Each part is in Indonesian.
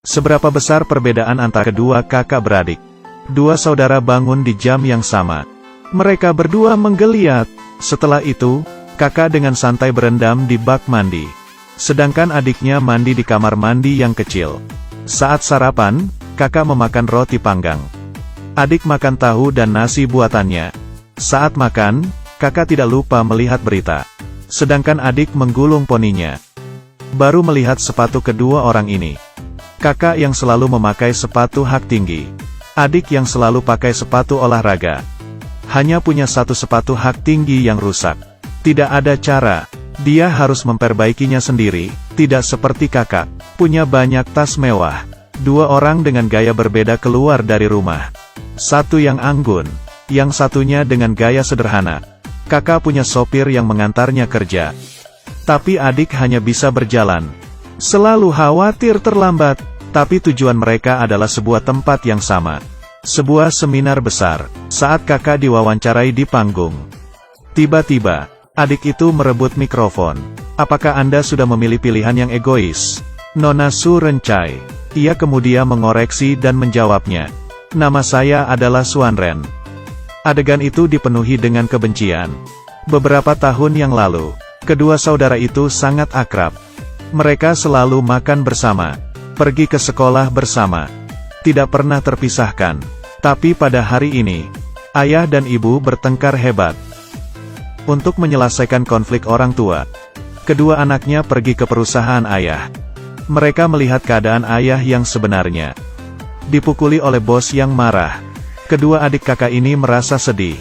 Seberapa besar perbedaan antara kedua kakak beradik? Dua saudara bangun di jam yang sama. Mereka berdua menggeliat. Setelah itu, kakak dengan santai berendam di bak mandi. Sedangkan adiknya mandi di kamar mandi yang kecil. Saat sarapan, kakak memakan roti panggang. Adik makan tahu dan nasi buatannya. Saat makan, kakak tidak lupa melihat berita. Sedangkan adik menggulung poninya. Baru melihat sepatu kedua orang ini. Kakak yang selalu memakai sepatu hak tinggi. Adik yang selalu pakai sepatu olahraga. Hanya punya satu sepatu hak tinggi yang rusak. Tidak ada cara. Dia harus memperbaikinya sendiri, tidak seperti kakak. Punya banyak tas mewah. Dua orang dengan gaya berbeda keluar dari rumah. Satu yang anggun, yang satunya dengan gaya sederhana. Kakak punya sopir yang mengantarnya kerja. Tapi adik hanya bisa berjalan. Selalu khawatir terlambat, tapi tujuan mereka adalah sebuah tempat yang sama. Sebuah seminar besar. Saat kakak diwawancarai di panggung, tiba-tiba, adik itu merebut mikrofon. Apakah Anda sudah memilih pilihan yang egois? Nona Su Rencai. Ia kemudian mengoreksi dan menjawabnya. Nama saya adalah Suan Ren. Adegan itu dipenuhi dengan kebencian. Beberapa tahun yang lalu, kedua saudara itu sangat akrab. Mereka selalu makan bersama, pergi ke sekolah bersama, tidak pernah terpisahkan. Tapi pada hari ini, ayah dan ibu bertengkar hebat. Untuk menyelesaikan konflik orang tua, kedua anaknya pergi ke perusahaan ayah. Mereka melihat keadaan ayah yang sebenarnya. Dipukuli oleh bos yang marah. Kedua adik kakak ini merasa sedih.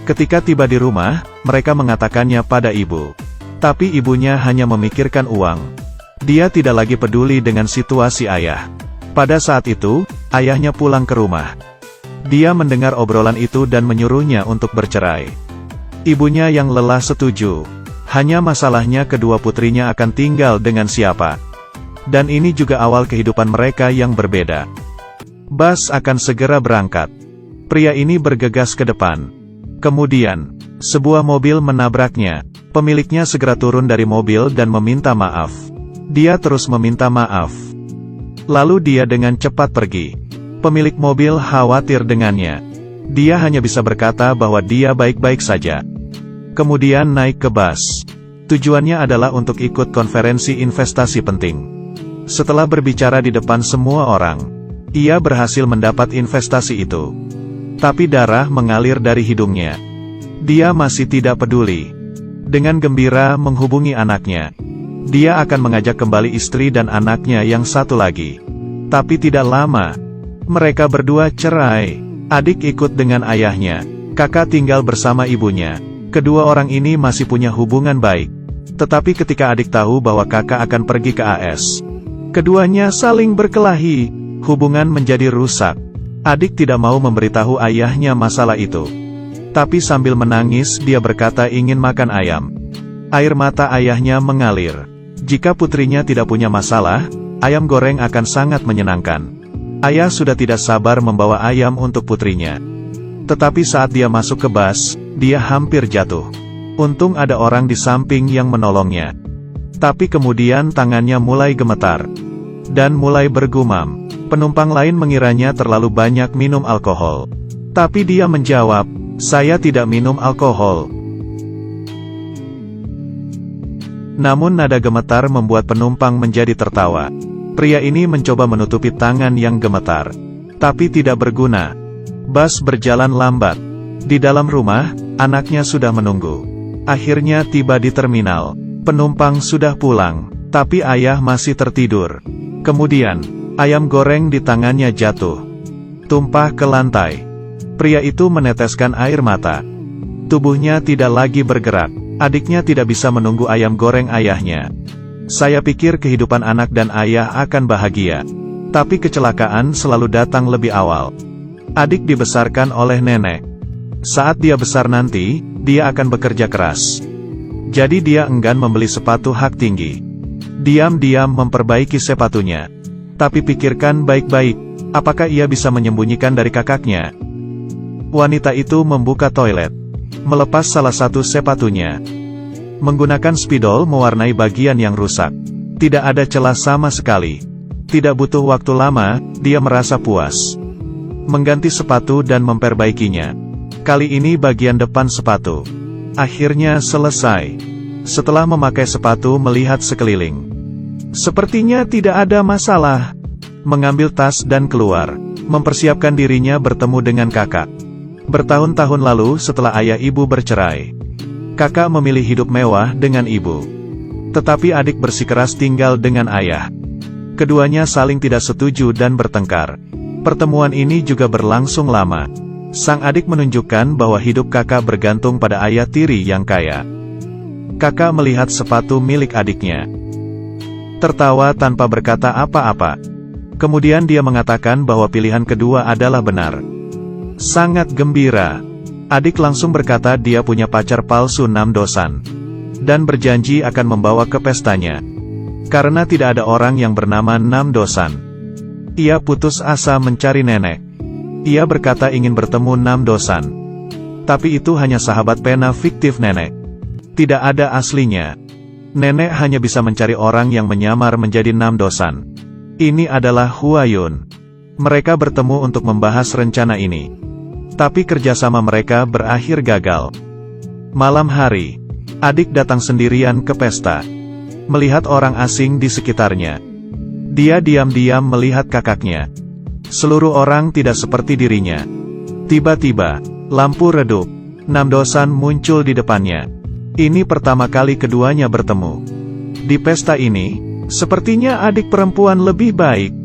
Ketika tiba di rumah, mereka mengatakannya pada ibu. Tapi ibunya hanya memikirkan uang. Dia tidak lagi peduli dengan situasi ayah. Pada saat itu, ayahnya pulang ke rumah. Dia mendengar obrolan itu dan menyuruhnya untuk bercerai. Ibunya yang lelah setuju. Hanya masalahnya kedua putrinya akan tinggal dengan siapa. Dan ini juga awal kehidupan mereka yang berbeda. Bas akan segera berangkat. Pria ini bergegas ke depan. Kemudian, sebuah mobil menabraknya. Pemiliknya segera turun dari mobil dan meminta maaf. Dia terus meminta maaf. Lalu dia dengan cepat pergi. Pemilik mobil khawatir dengannya. Dia hanya bisa berkata bahwa dia baik-baik saja. Kemudian naik ke bus. Tujuannya adalah untuk ikut konferensi investasi penting. Setelah berbicara di depan semua orang, ia berhasil mendapat investasi itu. Tapi darah mengalir dari hidungnya. Dia masih tidak peduli. Dengan gembira menghubungi anaknya. Dia akan mengajak kembali istri dan anaknya yang satu lagi. Tapi tidak lama, mereka berdua cerai. Adik ikut dengan ayahnya. Kakak tinggal bersama ibunya. Kedua orang ini masih punya hubungan baik. Tetapi ketika adik tahu bahwa kakak akan pergi ke AS, keduanya saling berkelahi. Hubungan menjadi rusak. Adik tidak mau memberitahu ayahnya masalah itu. Tapi sambil menangis dia berkata ingin makan ayam. Air mata ayahnya mengalir. Jika putrinya tidak punya masalah, ayam goreng akan sangat menyenangkan. Ayah sudah tidak sabar membawa ayam untuk putrinya. Tetapi saat dia masuk ke bus, dia hampir jatuh. Untung ada orang di samping yang menolongnya. Tapi kemudian tangannya mulai gemetar. Dan mulai bergumam. Penumpang lain mengiranya terlalu banyak minum alkohol. Tapi dia menjawab, saya tidak minum alkohol. Namun nada gemetar membuat penumpang menjadi tertawa. Pria ini mencoba menutupi tangan yang gemetar. Tapi tidak berguna. Bus berjalan lambat. Di dalam rumah, anaknya sudah menunggu. Akhirnya tiba di terminal. Penumpang sudah pulang. Tapi ayah masih tertidur. Kemudian, ayam goreng di tangannya jatuh. Tumpah ke lantai. Pria itu meneteskan air mata. Tubuhnya tidak lagi bergerak. Adiknya tidak bisa menunggu ayam goreng ayahnya. Saya pikir kehidupan anak dan ayah akan bahagia. Tapi kecelakaan selalu datang lebih awal. Adik dibesarkan oleh nenek. Saat dia besar nanti, dia akan bekerja keras. Jadi dia enggan membeli sepatu hak tinggi. Diam-diam memperbaiki sepatunya. Tapi pikirkan baik-baik, apakah ia bisa menyembunyikan dari kakaknya? Wanita itu membuka toilet. Melepas salah satu sepatunya. Menggunakan spidol mewarnai bagian yang rusak. Tidak ada celah sama sekali. Tidak butuh waktu lama, dia merasa puas. Mengganti sepatu dan memperbaikinya. Kali ini bagian depan sepatu. Akhirnya selesai. Setelah memakai sepatu melihat sekeliling. Sepertinya tidak ada masalah. Mengambil tas dan keluar. Mempersiapkan dirinya bertemu dengan kakak. Bertahun-tahun lalu setelah ayah ibu bercerai. Kakak memilih hidup mewah dengan ibu. Tetapi adik bersikeras tinggal dengan ayah. Keduanya saling tidak setuju dan bertengkar. Pertemuan ini juga berlangsung lama. Sang adik menunjukkan bahwa hidup kakak bergantung pada ayah tiri yang kaya. Kakak melihat sepatu milik adiknya. Tertawa tanpa berkata apa-apa. Kemudian dia mengatakan bahwa pilihan kedua adalah benar. Sangat gembira. Adik langsung berkata dia punya pacar palsu Namdosan. Dan berjanji akan membawa ke pestanya. Karena tidak ada orang yang bernama Namdosan. Ia putus asa mencari nenek. Ia berkata ingin bertemu Namdosan. Tapi itu hanya sahabat pena fiktif nenek. Tidak ada aslinya. Nenek hanya bisa mencari orang yang menyamar menjadi Namdosan. Ini adalah Huayun. Mereka bertemu untuk membahas rencana ini. Tapi kerjasama mereka berakhir gagal. Malam hari, adik datang sendirian ke pesta. Melihat orang asing di sekitarnya. Dia diam-diam melihat kakaknya. Seluruh orang tidak seperti dirinya. Tiba-tiba, lampu redup. Namdosan muncul di depannya. Ini pertama kali keduanya bertemu. Di pesta ini, sepertinya adik perempuan lebih baik.